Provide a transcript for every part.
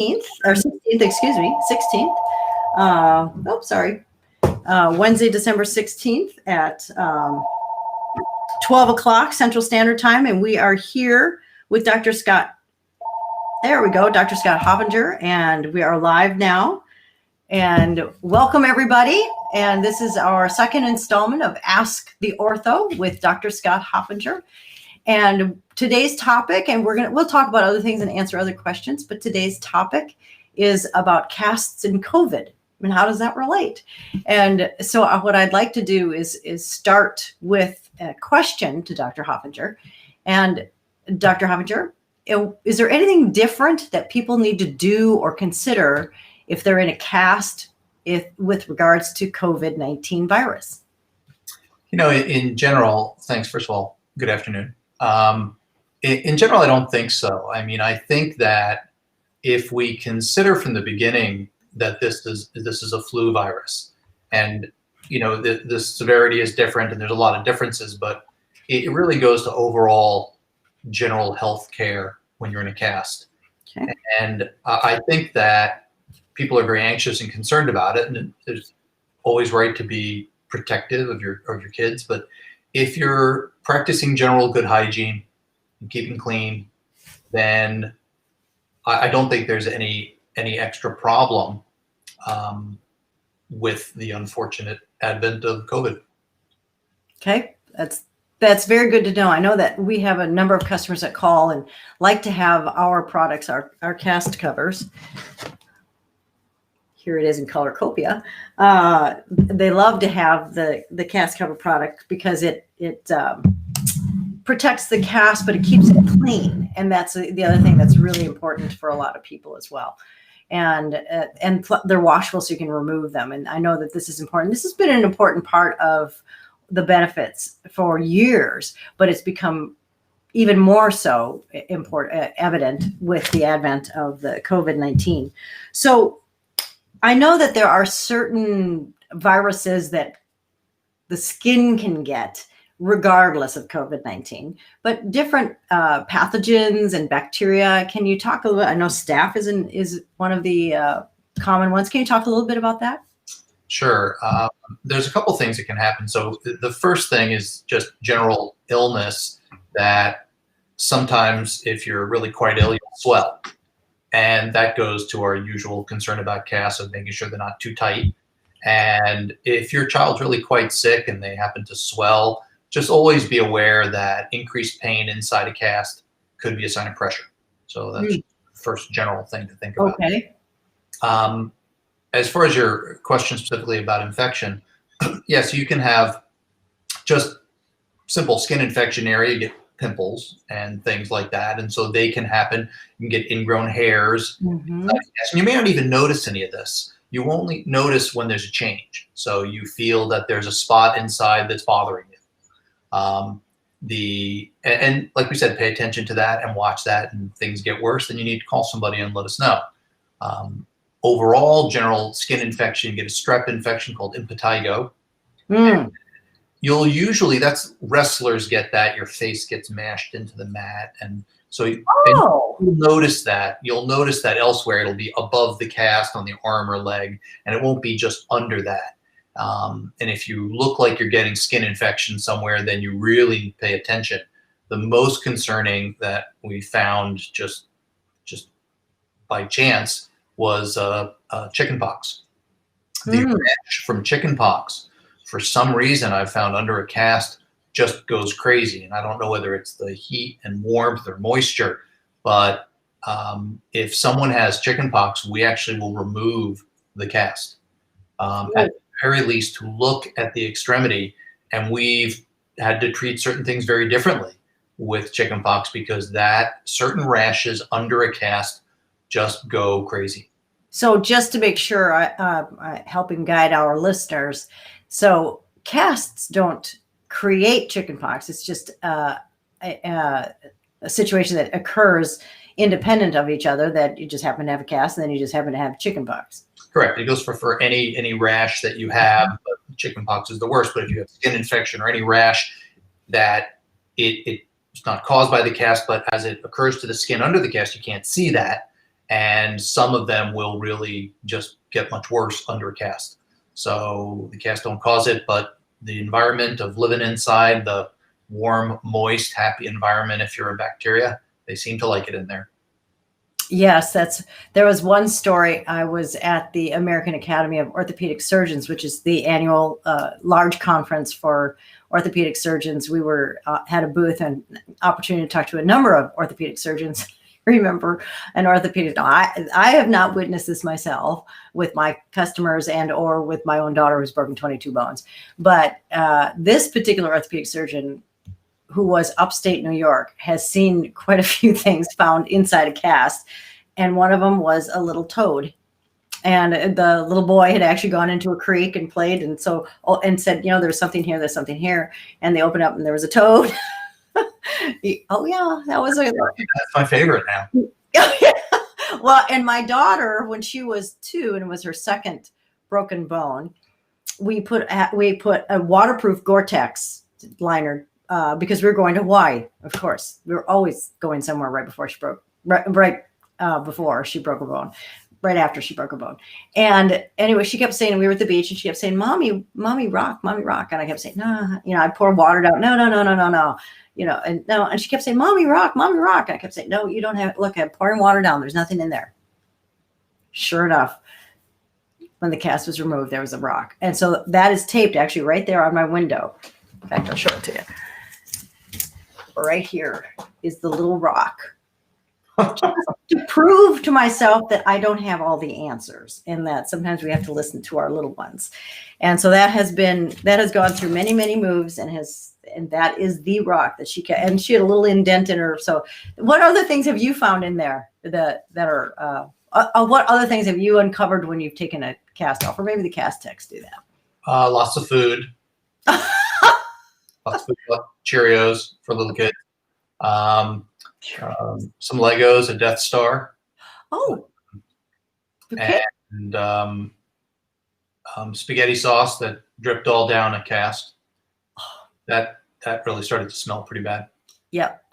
or 16th, excuse me, 16th. Wednesday, December 16th at 12 o'clock Central Standard Time. And we are here with Dr. Scott. There we go, Dr. Scott Hoffinger, and we are live now. And welcome everybody. And this is our second installment of Ask the Ortho with Dr. Scott Hoffinger. And today's topic, and we'll talk about other things and answer other questions, but today's topic is about casts and COVID. And how does that relate? And so what I'd like to do is start with a question to Dr. Hoffinger. And Dr. Hoffinger, is there anything different that people need to do or consider if they're in a cast with regards to COVID-19 virus? You know, in general, thanks, first of all, good afternoon. In general, I don't think so. I mean, I think that if we consider from the beginning that this is a flu virus, and you know the severity is different, and there's a lot of differences, but it really goes to overall general health care when you're in a cast. Okay. And I think that people are very anxious and concerned about it, and it's always right to be protective of your kids, but if you're practicing general good hygiene and keeping clean, then I don't think there's any extra problem with the unfortunate advent of COVID. Okay, that's very good to know. I know that we have a number of customers that call and like to have our products, our CastCoverz. Here it is in color copia. They love to have the CastCover product because it protects the cast, but it keeps it clean. And that's the other thing that's really important for a lot of people as well. And they're washable, so you can remove them. And I know that this is important. This has been an important part of the benefits for years, but it's become even more so evident with the advent of the COVID-19. So I know that there are certain viruses that the skin can get regardless of COVID-19, but different pathogens and bacteria. Can you talk a little bit? I know staph is one of the common ones. Can you talk a little bit about that? Sure. There's a couple things that can happen. So the first thing is just general illness, that sometimes if you're really quite ill, you'll swell. And that goes to our usual concern about casts of making sure they're not too tight. And if your child's really quite sick and they happen to swell, just always be aware that increased pain inside a cast could be a sign of pressure. So that's the first general thing to think about. Okay. As far as your question specifically about infection, yes, you can have just simple skin infection area, you get pimples and things like that. And so they can happen. You can get ingrown hairs. Mm-hmm. And you may not even notice any of this. You only notice when there's a change. So you feel that there's a spot inside that's bothering you. And like we said, pay attention to that and watch that, and things get worse, then you need to call somebody and let us know. Overall, general skin infection, you get a strep infection called impetigo. Mm. You'll usually, that's wrestlers get that, your face gets mashed into the mat. And so you'll notice that. You'll notice that elsewhere. It'll be above the cast on the arm or leg, and it won't be just under that. And if you look like you're getting skin infection somewhere, then you really pay attention. The most concerning that we found just by chance was chickenpox. The rash from chickenpox, for some reason, I've found under a cast just goes crazy. And I don't know whether it's the heat and warmth or moisture, but if someone has chickenpox, we actually will remove the cast. At the very least, to look at the extremity. And we've had to treat certain things very differently with chickenpox because that certain rashes under a cast just go crazy. So just to make sure I helping guide our listeners, so casts don't create chickenpox. It's just a situation that occurs independent of each other, that you just happen to have a cast and then you just happen to have chickenpox. Correct. It goes for any rash that you have, but chickenpox is the worst. But if you have skin infection or any rash that it's not caused by the cast, but as it occurs to the skin under the cast, you can't see that. and some of them will really just get much worse under a cast. So the cast don't cause it, but the environment of living inside, the warm, moist, happy environment, if you're a bacteria, they seem to like it in there. Yes, there was one story. I was at the American Academy of Orthopedic Surgeons, which is the annual large conference for orthopedic surgeons. We were had a booth and opportunity to talk to a number of orthopedic surgeons. Remember an orthopedic? No, I have not witnessed this myself with my customers and or with my own daughter who's broken 22 bones. But this particular orthopedic surgeon, who was upstate New York, has seen quite a few things found inside a cast. And one of them was a little toad. And the little boy had actually gone into a creek and played. And so, and said, there's something here, there's something here. And they opened up and there was a toad. Oh yeah, that was that's my favorite now. Well, and my daughter, when she was 2 and it was her second broken bone, we put a waterproof Gore-Tex liner because we were going to Hawaii. Of course, we were always going somewhere right before she broke before she broke a bone. Right after she broke her bone. And anyway, she kept saying, we were at the beach and she kept saying, mommy rock. And I kept saying, no, I'd pour water down. No. And no. And she kept saying, mommy rock. And I kept saying, no, you don't have, look, I'm pouring water down. There's nothing in there. Sure enough, when the cast was removed, there was a rock. And so that is taped actually right there on my window. In fact, I'll show it to you. Right here is the little rock. To prove to myself that I don't have all the answers and that sometimes we have to listen to our little ones. And so that has gone through many, many moves and that is the rock that and she had a little indent in her. So what other things have you found in there that are, what other things have you uncovered when you've taken a cast off, or maybe the cast techs do that? Lots of food, lots of food, Cheerios for little kids. Some Legos, a Death Star. Oh, okay. And spaghetti sauce that dripped all down a cast. That really started to smell pretty bad. Yep.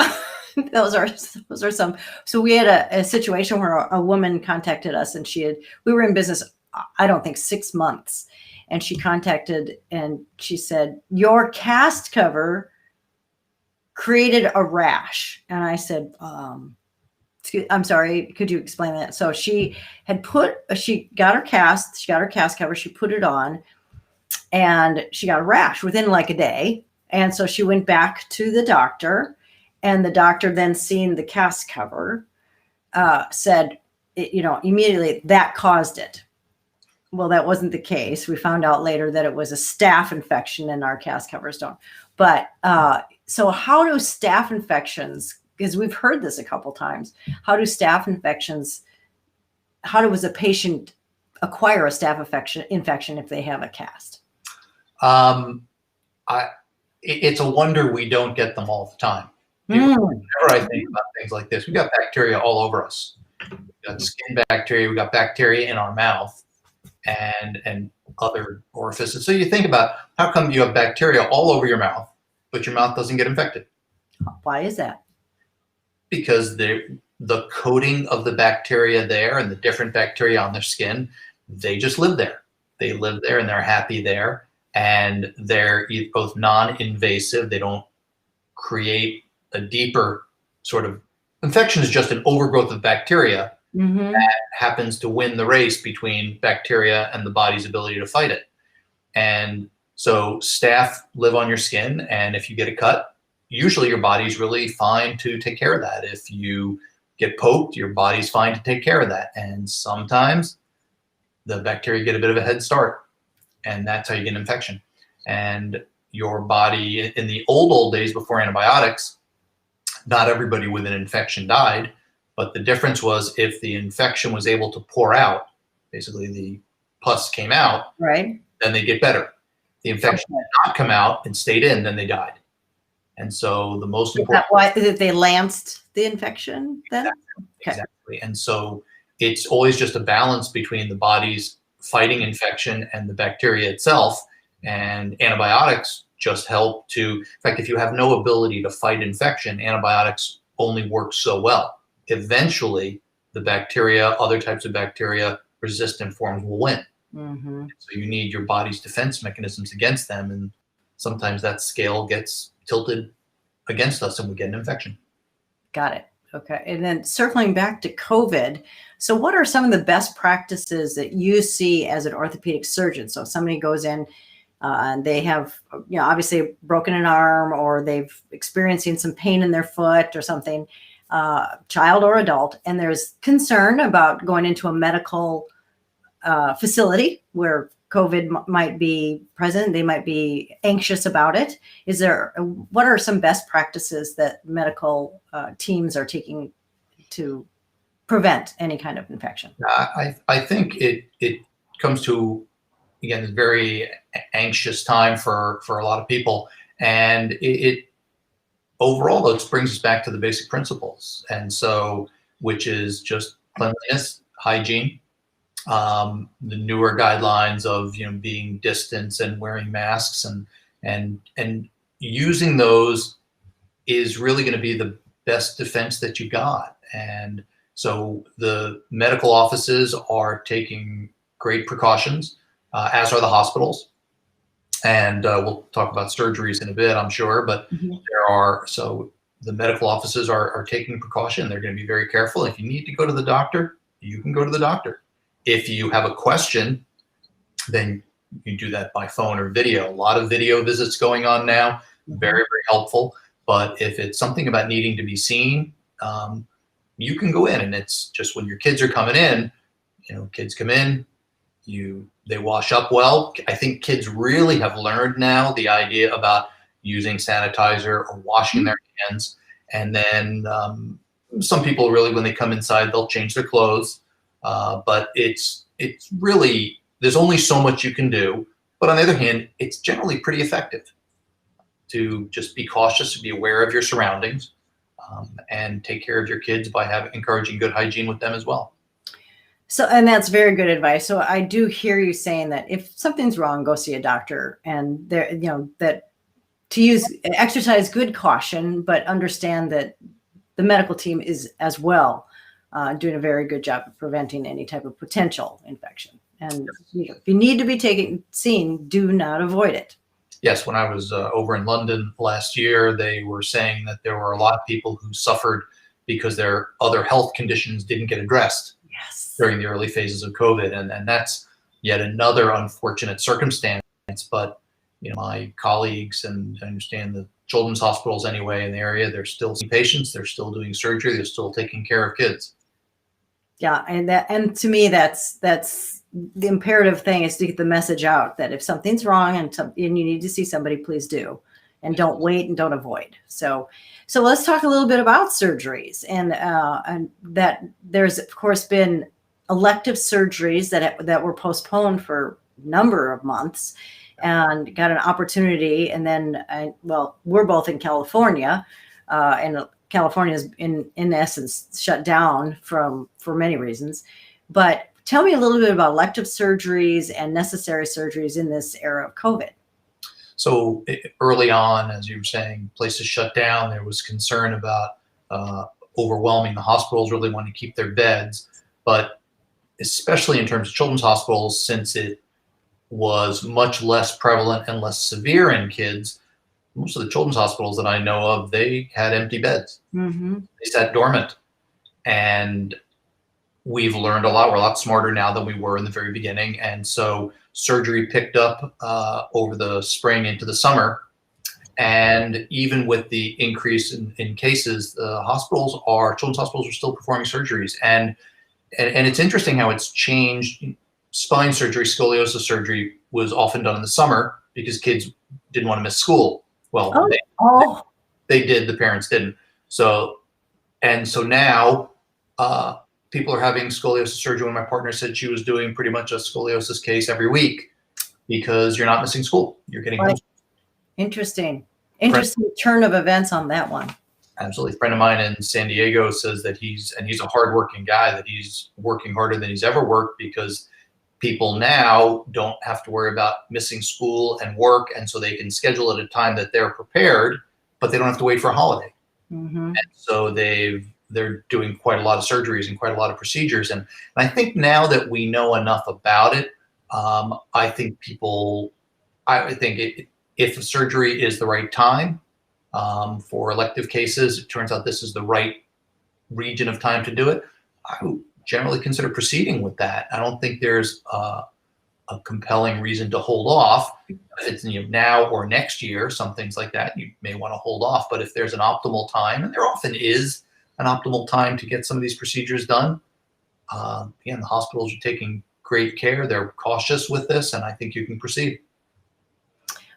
Those are some. So we had a situation where a woman contacted us, and we were in business, I don't think 6 months, and she contacted and she said, your cast cover created a rash. And I said, I'm sorry, could you explain that? So she got her cast cover, she put it on, and she got a rash within like a day. And so she went back to the doctor, and the doctor, then seeing the cast cover, said, immediately that caused it. Well, that wasn't the case. We found out later that it was a staph infection, and our cast covers don't. But so how do staph infections, because we've heard this a couple times, how does a patient acquire a staph infection if they have a cast? It's a wonder we don't get them all the time. Whenever I think about things like this, we've got bacteria all over us. We've got skin bacteria, we've got bacteria in our mouth and other orifices. So you think about, how come you have bacteria all over your mouth, but your mouth doesn't get infected? Why is that? Because the coating of the bacteria there and the different bacteria on their skin, they just live there. They live there and they're happy there. And they're both non-invasive. They don't create a deeper sort of infection. Is just an overgrowth of bacteria that happens to win the race between bacteria and the body's ability to fight it. And so staph live on your skin, and if you get a cut, usually your body's really fine to take care of that. If you get poked, your body's fine to take care of that. And sometimes the bacteria get a bit of a head start, and that's how you get an infection. And your body, in the old days before antibiotics, not everybody with an infection died, but the difference was if the infection was able to pour out, basically the pus came out, right, then they get better. The infection did not come out and stayed in, then they died. And so the most important— Why they lanced the infection then? Exactly. And so it's always just a balance between the body's fighting infection and the bacteria itself. And antibiotics just help to— in fact, if you have no ability to fight infection, antibiotics only work so well. Eventually, the bacteria, other types of bacteria, resistant forms will win. Mm-hmm. So you need your body's defense mechanisms against them, and sometimes that scale gets tilted against us and we get an infection. Got it. Okay. And then circling back to COVID, so what are some of the best practices that you see as an orthopedic surgeon? So if somebody goes in and they have, obviously broken an arm, or they've experiencing some pain in their foot or something, child or adult, and there's concern about going into a medical facility where COVID might be present, they might be anxious about it. What are some best practices that medical teams are taking to prevent any kind of infection? I think it comes to, again, a very anxious time for a lot of people. And it overall, it brings us back to the basic principles. And so, which is just cleanliness, hygiene, the newer guidelines of being distance and wearing masks, and using those is really going to be the best defense that you got. And so the medical offices are taking great precautions, as are the hospitals. And we'll talk about surgeries in a bit, I'm sure, but so the medical offices are taking precaution. They're going to be very careful. If you need to go to the doctor, you can go to the doctor. If you have a question, then you do that by phone or video. A lot of video visits going on now, very, very helpful. But if it's something about needing to be seen, you can go in, and it's just when your kids are coming in, kids come in, they wash up well. I think kids really have learned now the idea about using sanitizer or washing their hands. And then some people really, when they come inside, they'll change their clothes. But it's really, there's only so much you can do. But on the other hand, it's generally pretty effective to just be cautious, to be aware of your surroundings, and take care of your kids by encouraging good hygiene with them as well. So, and that's very good advice. So I do hear you saying that if something's wrong, go see a doctor, and that to exercise good caution, but understand that the medical team is as well doing a very good job of preventing any type of potential infection. And if you need to be seen, do not avoid it. Yes, when I was over in London last year, they were saying that there were a lot of people who suffered because their other health conditions didn't get addressed during the early phases of COVID. And that's yet another unfortunate circumstance. But my colleagues, and I understand the children's hospitals anyway in the area, they're still seeing patients, they're still doing surgery, they're still taking care of kids. Yeah, and to me, that's the imperative thing, is to get the message out that if something's wrong and you need to see somebody, please do, and don't wait and don't avoid. So let's talk a little bit about surgeries, and that there's of course been elective surgeries that were postponed for a number of months, and got an opportunity. And then, we're both in California, and California is in essence shut down for many reasons. But tell me a little bit about elective surgeries and necessary surgeries in this era of COVID. So early on, as you were saying, places shut down. There was concern about overwhelming the hospitals, really wanting to keep their beds. But especially in terms of children's hospitals, since it was much less prevalent and less severe in kids, most of the children's hospitals that I know of, they had empty beds. They sat dormant. And we've learned a lot. We're a lot smarter now than we were in the very beginning. And so surgery picked up over the spring into the summer. And even with the increase in cases, children's hospitals are still performing surgeries. And it's interesting how it's changed. Spine surgery, scoliosis surgery was often done in the summer because kids didn't want to miss school. Well, they did, the parents didn't. So now people are having scoliosis surgery. When my partner said she was doing pretty much a scoliosis case every week because you're not missing school. You're getting home. Interesting turn of events on that one. Absolutely. A friend of mine in San Diego says that he's a hardworking guy, that he's working harder than he's ever worked because people now don't have to worry about missing school and work. And so they can schedule at a time that they're prepared, but they don't have to wait for a holiday. And so they've they're doing quite a lot of surgeries and quite a lot of procedures. And I think now that we know enough about it, I think if surgery is the right time for elective cases, it turns out this is the right region of time to do it, I would generally consider proceeding with that. I don't think there's a compelling reason to hold off. If it's now or next year, some things like that, you may want to hold off. But if there's an optimal time, and there often is an optimal time to get some of these procedures done, again, the hospitals are taking great care. They're cautious with this, and I think you can proceed.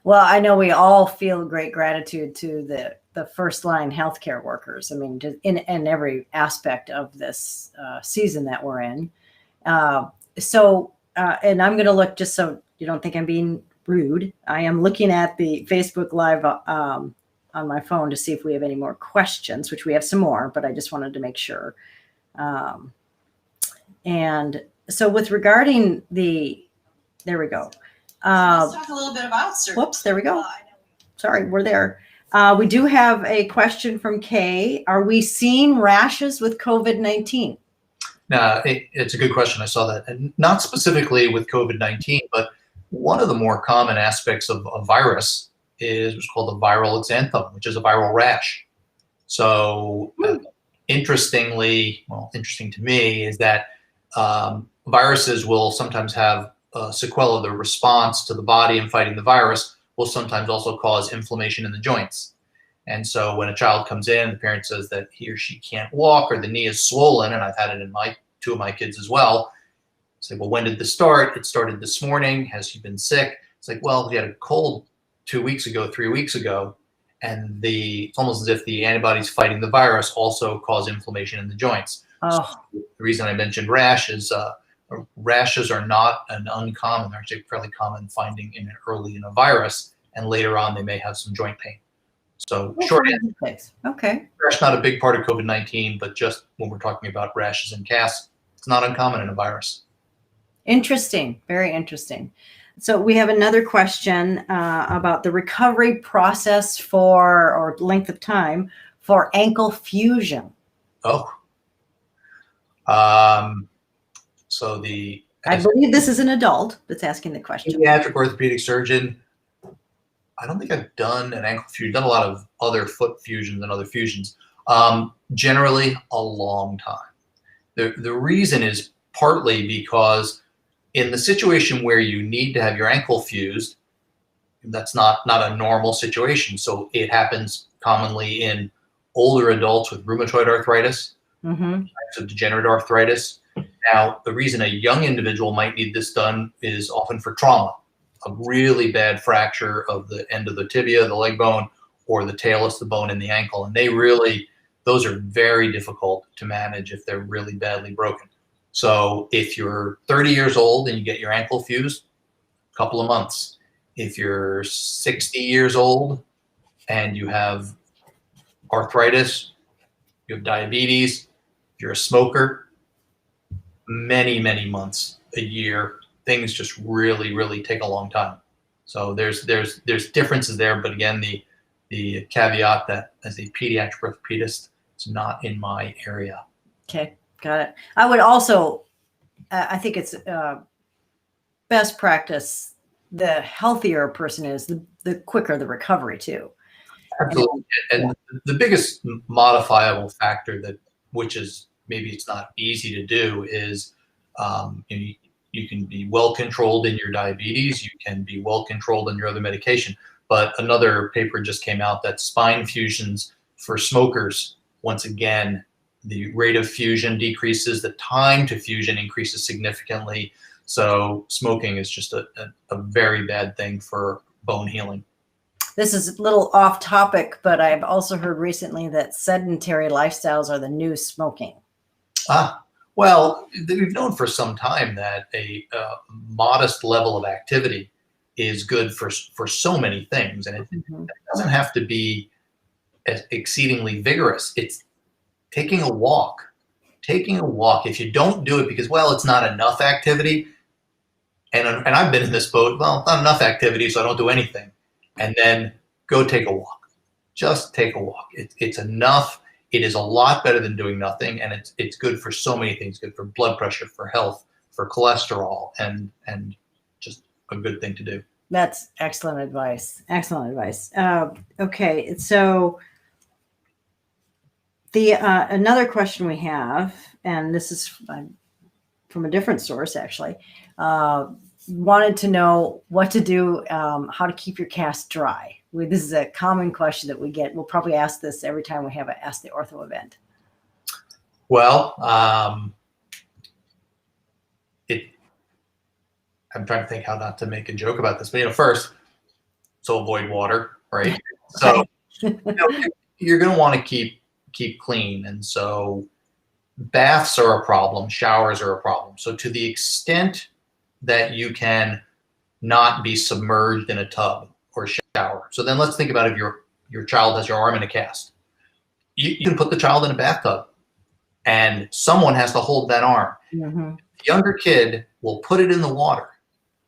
Well, I know we all feel great gratitude to the first line healthcare workers. I mean, in every aspect of this season that we're in. And I'm going to look, just so you don't think I'm being rude, I am looking at the Facebook Live on my phone to see if we have any more questions, which we have some more, but I just wanted to make sure. And so with regarding there we go. Let's talk a little bit about surgery. Whoops, there we go. Sorry, we're there. We do have a question from Kay. Are we seeing rashes with COVID-19? No, it's a good question. I saw that. And not specifically with COVID-19, but one of the more common aspects of a virus is what's called a viral exanthem, which is a viral rash. So interesting to me is that viruses will sometimes have a sequela. The response to the body in fighting the virus will sometimes also cause inflammation in the joints. And so when a child comes in, the parent says that he or she can't walk or the knee is swollen, and I've had it in two of my kids as well. Say, well, when did this start? It started this morning. Has he been sick? It's like, well, he had a cold 2 weeks ago, 3 weeks ago, and it's almost as if the antibodies fighting the virus also cause inflammation in the joints. Oh. So the reason I mentioned rash is rashes are not an uncommon, they're actually fairly common finding early in a virus, and later on they may have some joint pain. So short answer, okay. rash not a big part of COVID-19, but just when we're talking about rashes and casts, it's not uncommon in a virus. Interesting, very interesting. So we have another question about the recovery process or length of time for ankle fusion. Oh. I believe this is an adult that's asking the question. Pediatric orthopedic surgeon. I don't think I've done an ankle fusion. I've done a lot of other foot fusions and other fusions. Generally, a long time. The reason is partly because in the situation where you need to have your ankle fused, that's not a normal situation. So it happens commonly in older adults with rheumatoid arthritis, types of degenerative arthritis. Now, the reason a young individual might need this done is often for trauma, a really bad fracture of the end of the tibia, the leg bone, or the talus, the bone in the ankle. And those are very difficult to manage if they're really badly broken. So if you're 30 years old and you get your ankle fused, a couple of months. If you're 60 years old and you have arthritis, you have diabetes, you're a smoker, many, many months, a year. Things just really, really take a long time. So there's differences there, but again, the caveat that as a pediatric orthopedist, it's not in my area. Okay, got it. I would also, I think it's best practice. The healthier a person is, the quicker the recovery too. Absolutely, and the biggest modifiable factor which is maybe it's not easy to do, is you can be well controlled in your diabetes, you can be well controlled in your other medication. But another paper just came out that spine fusions for smokers, once again, the rate of fusion decreases, the time to fusion increases significantly. So smoking is just a very bad thing for bone healing. This is a little off topic, but I've also heard recently that sedentary lifestyles are the new smoking. Well, we've known for some time that a modest level of activity is good for so many things, and it doesn't have to be exceedingly vigorous. It's taking a walk. If you don't do it because, well, it's not enough activity, and I've been in this boat, well, not enough activity, so I don't do anything, and then go take a walk. Just take a walk. It's enough. it is a lot better than doing nothing, and it's good for so many things. Good for blood pressure, for health, for cholesterol, and just a good thing to do. That's excellent advice. Excellent advice. Okay, so the another question we have, and this is from a different source actually, wanted to know what to do, how to keep your cast dry. This is a common question that we get. We'll probably ask this every time we have a Ask the Ortho event. Well, I'm trying to think how not to make a joke about this, but first, so avoid water, right? So you're going to want to keep clean, and so baths are a problem, showers are a problem. So to the extent that you can not be submerged in a tub or shower. So then let's think about if your child has your arm in a cast. You can put the child in a bathtub, and someone has to hold that arm. Mm-hmm. The younger kid will put it in the water.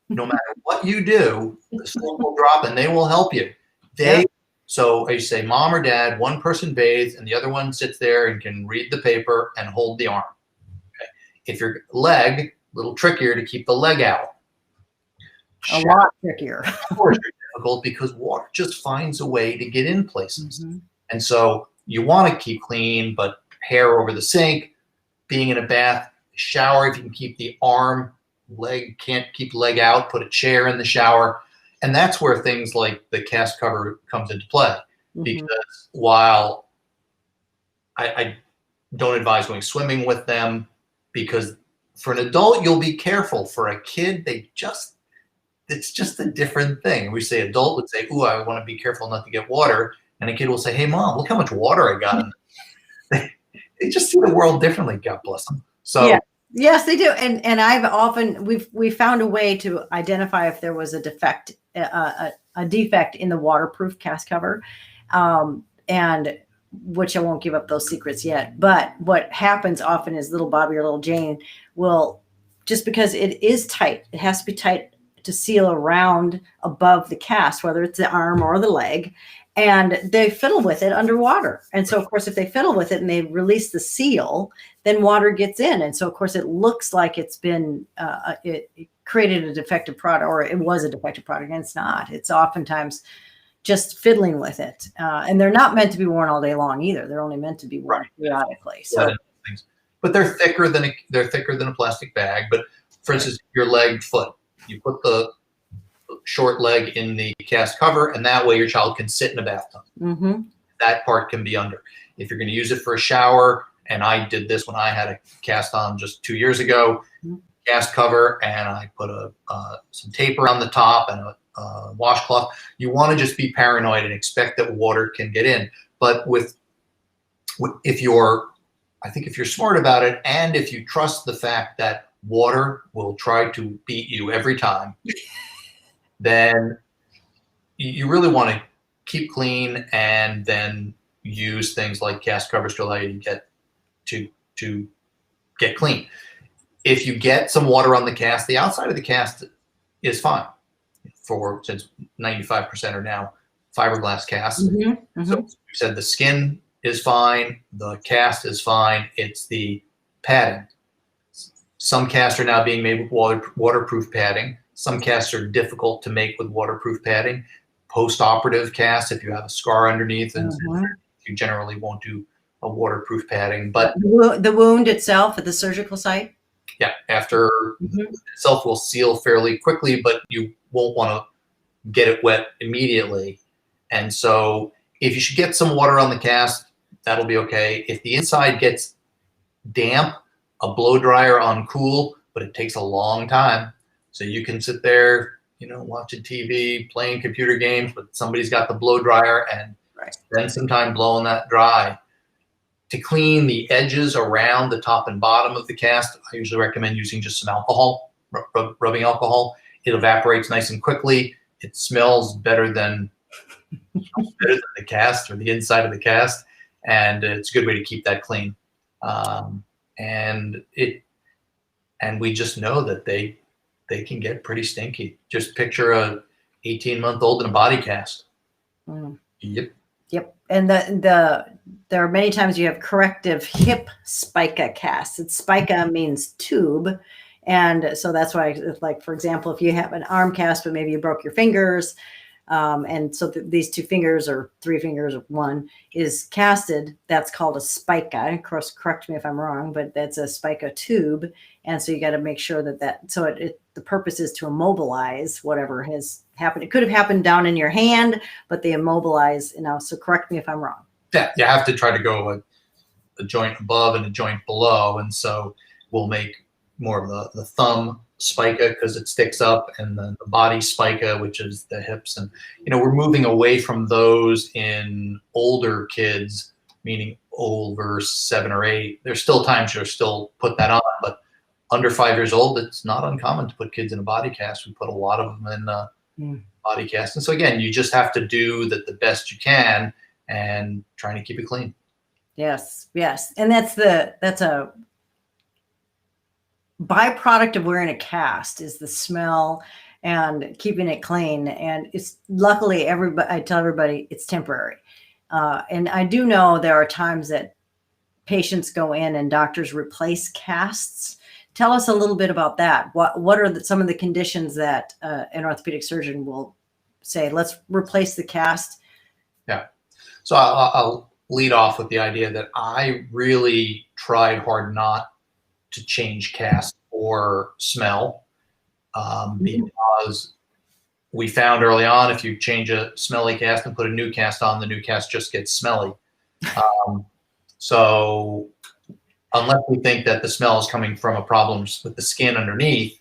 No matter what you do, the slope will drop and they will help you. So I say, mom or dad, one person bathes and the other one sits there and can read the paper and hold the arm. Okay. If your leg, a little trickier to keep the leg out. A lot trickier. Showers are difficult because water just finds a way to get in places. Mm-hmm. And so you want to keep clean, but hair over the sink, being in a bath, shower, if you can keep the arm, leg, can't keep the leg out, put a chair in the shower. And that's where things like the CastCoverz comes into play. Mm-hmm. Because while I don't advise going swimming with them, because for an adult, you'll be careful. For a kid, it's just a different thing. We say adult would say, ooh, I want to be careful not to get water. And a kid will say, hey, mom, look how much water I got. They just see the world differently, God bless them. So yeah. Yes, they do. And I've often, we've found a way to identify if there was a defect, a defect in the waterproof CastCoverz, and which I won't give up those secrets yet. But what happens often is little Bobby or little Jane will, just because it is tight, it has to be tight to seal around above the cast, whether it's the arm or the leg, and they fiddle with it underwater. And so, of course, if they fiddle with it and they release the seal, then water gets in. And so, of course, it looks like it's been, it created a defective product, or it was a defective product, and it's not. It's oftentimes just fiddling with it. And they're not meant to be worn all day long either. They're only meant to be worn periodically. So, but they're thicker than a plastic bag. But for instance, your leg, foot, you put the short leg in the CastCoverz, and that way your child can sit in a bathtub. Mm-hmm. That part can be under. If you're going to use it for a shower, and I did this when I had a cast on just 2 years ago, mm-hmm. CastCoverz, and I put some tape around the top and a washcloth. You want to just be paranoid and expect that water can get in. But if you're smart about it, and if you trust the fact that water will try to beat you every time, then you really want to keep clean and then use things like CastCoverz to allow you to get clean. If you get some water on the cast, the outside of the cast is fine. Since 95% are now fiberglass casts. Mm-hmm. Mm-hmm. So we said the skin is fine, the cast is fine, it's the padding. Some casts are now being made with waterproof padding. Some casts are difficult to make with waterproof padding. Post-operative casts, if you have a scar underneath, and mm-hmm. you generally won't do a waterproof padding. But the wound itself at the surgical site? Yeah, after mm-hmm. itself will seal fairly quickly, but you won't want to get it wet immediately. And so if you should get some water on the cast, that'll be okay. If the inside gets damp, a blow dryer on cool, but it takes a long time. So you can sit there, watching TV, playing computer games, but somebody's got the blow dryer, and spend some time blowing that dry. To clean the edges around the top and bottom of the cast, I usually recommend using just some alcohol, rubbing alcohol. It evaporates nice and quickly. It smells better than the cast or the inside of the cast, and it's a good way to keep that clean. And we just know that they can get pretty stinky. Just picture a 18-month-old in a body cast. Mm. Yep. Yep. And there are many times you have corrective hip spica casts. Spica means tube. And so that's why, like, for example, if you have an arm cast, but maybe you broke your fingers, and so these 2 fingers or 3 fingers or 1 is casted, that's called a spica. Of course, correct me if I'm wrong, but that's a spica tube. And so you got to make sure so the purpose is to immobilize whatever has happened. It could have happened down in your hand, but they immobilize, so correct me if I'm wrong. Yeah, you have to try to go a joint above and a joint below. And so we'll make more of the thumb spica because it sticks up, and the body spica, which is the hips. And, we're moving away from those in older kids, meaning over 7 or 8. There's still times you'll still put that on, but under 5 years old, it's not uncommon to put kids in a body cast. We put a lot of them in body cast. And so again, you just have to do the best you can and trying to keep it clean. Yes. Yes. And that's a byproduct of wearing a cast is the smell and keeping it clean. And it's luckily I tell everybody it's temporary. And I do know there are times that patients go in and doctors replace casts. Tell us a little bit about that. What are some of the conditions that an orthopedic surgeon will say, let's replace the cast? Yeah. So I'll lead off with the idea that I really tried hard not to change cast or smell, because we found early on if you change a smelly cast and put a new cast on, the new cast just gets smelly. So unless we think that the smell is coming from a problem with the skin underneath,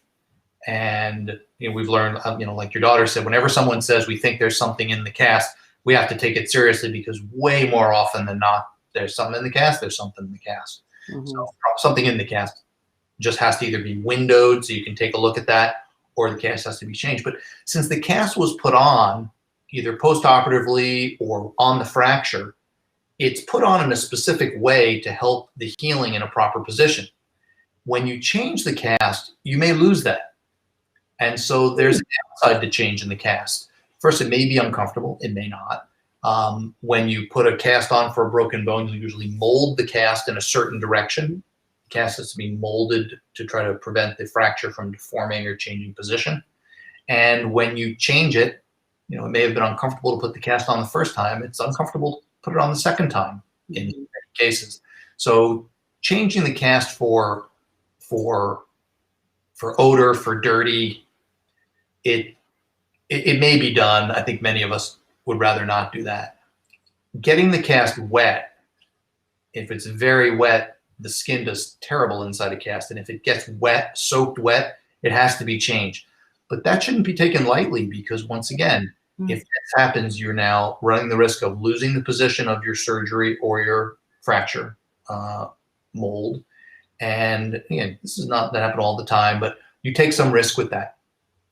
and we've learned, like your daughter said, whenever someone says we think there's something in the cast, we have to take it seriously, because way more often than not, there's something in the cast, there's something in the cast. So something in the cast just has to either be windowed so you can take a look at that, or the cast has to be changed. But since the cast was put on either post-operatively or on the fracture, it's put on in a specific way to help the healing in a proper position. When you change the cast, you may lose that. And so there's a downside to changing the cast. First, it may be uncomfortable. It may not. When you put a cast on for a broken bone, you usually mold the cast in a certain direction. The cast has to be molded to try to prevent the fracture from deforming or changing position. And when you change it, it may have been uncomfortable to put the cast on the first time. It's uncomfortable to put it on the second time in many cases. So changing the cast for odor, for dirty, it may be done. I think many of us would rather not do that. Getting the cast wet, if it's very wet, the skin does terrible inside a cast. And if it gets wet, soaked wet, it has to be changed. But that shouldn't be taken lightly, because once again, if this happens, you're now running the risk of losing the position of your surgery or your fracture mold. And again, this is not that happen all the time, but you take some risk with that.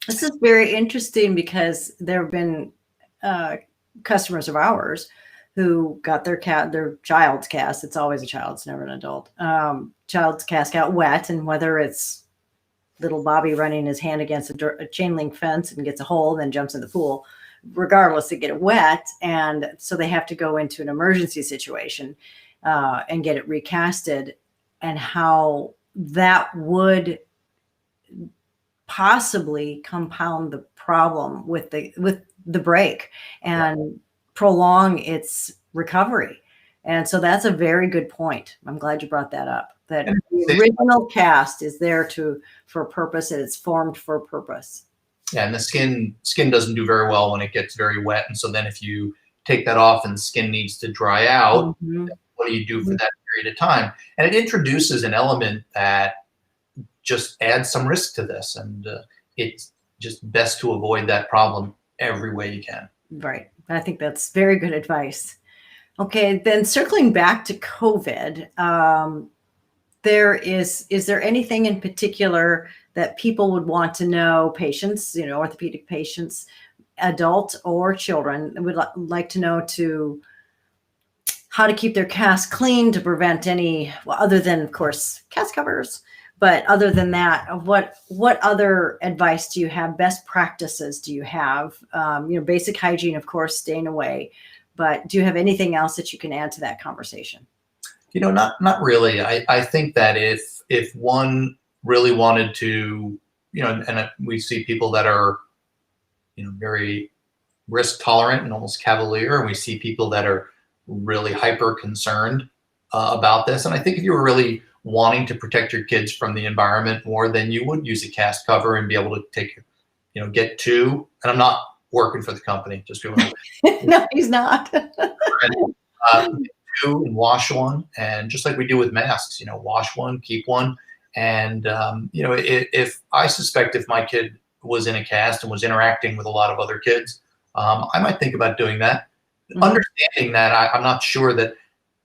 This is very interesting, because there have been customers of ours who got their child's cast. It's always a child, it's never an adult. Child's cast got wet, and whether it's little Bobby running his hand against a chain link fence and gets a hole, then jumps in the pool, regardless, they get it wet. And so they have to go into an emergency situation and get it recasted, and how that would possibly compound the problem with the break and prolong its recovery. And so that's a very good point. I'm glad you brought that up, that the original cast is there for a purpose, and it's formed for a purpose. Yeah, and the skin doesn't do very well when it gets very wet. And so then if you take that off and the skin needs to dry out, what do you do for that period of time? And it introduces an element that just adds some risk to this. And it's just best to avoid that problem every way you can. Right. I think that's very good advice. Okay, then circling back to COVID, is there anything in particular that people would want to know, patients, orthopedic patients, adult or children, would like to know how to keep their cast clean to prevent any, other than, of course, CastCoverz, but other than that, what other advice do you have? Best practices do you have? Basic hygiene, of course, staying away, But do you have anything else that you can add to that conversation? Not really. I think that if one really wanted to, and we see people that are, very risk tolerant and almost cavalier, and we see people that are really hyper concerned about this. And I think if you were really wanting to protect your kids from the environment more, then you would use a cast cover and be able to take, get two. And I'm not working for the company, just people know. No, he's not. Two and wash one, and just like we do with masks, wash one, keep one. And if I suspect if my kid was in a cast and was interacting with a lot of other kids, I might think about doing that. Mm-hmm. Understanding that I'm not sure that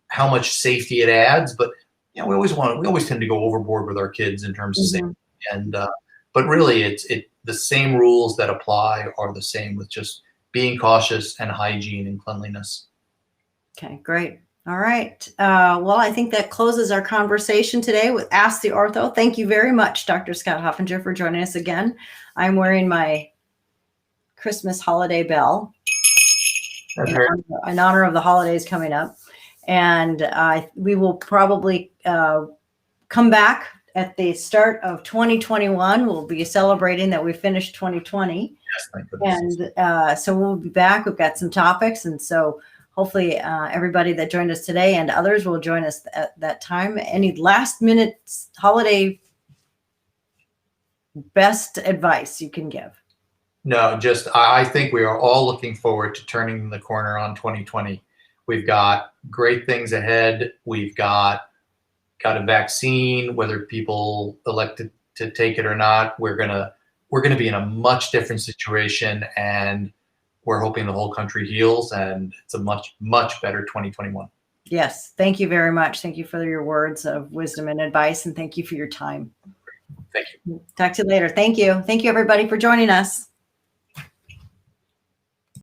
how much safety it adds, but we always tend to go overboard with our kids in terms of safety. And but really, the same rules that apply are the same, with just being cautious and hygiene and cleanliness. Okay, great. All right. Well, I think that closes our conversation today with Ask the Ortho. Thank you very much, Dr. Scott Hoffinger, for joining us again. I'm wearing my Christmas holiday bell in honor of the holidays coming up. And we will probably come back at the start of 2021. We'll be celebrating that we finished 2020. Yes, thank goodness. And so we'll be back. We've got some topics. And so hopefully everybody that joined us today and others will join us at that time. Any last minute holiday best advice you can give? No, just I think we are all looking forward to turning the corner on 2020. We've got great things ahead. We've got a vaccine, whether people elected to take it or not. We're gonna be in a much different situation, and we're hoping the whole country heals, and it's a much, much better 2021. Yes. Thank you very much. Thank you for your words of wisdom and advice, and thank you for your time. Thank you. Talk to you later. Thank you. Thank you, everybody, for joining us.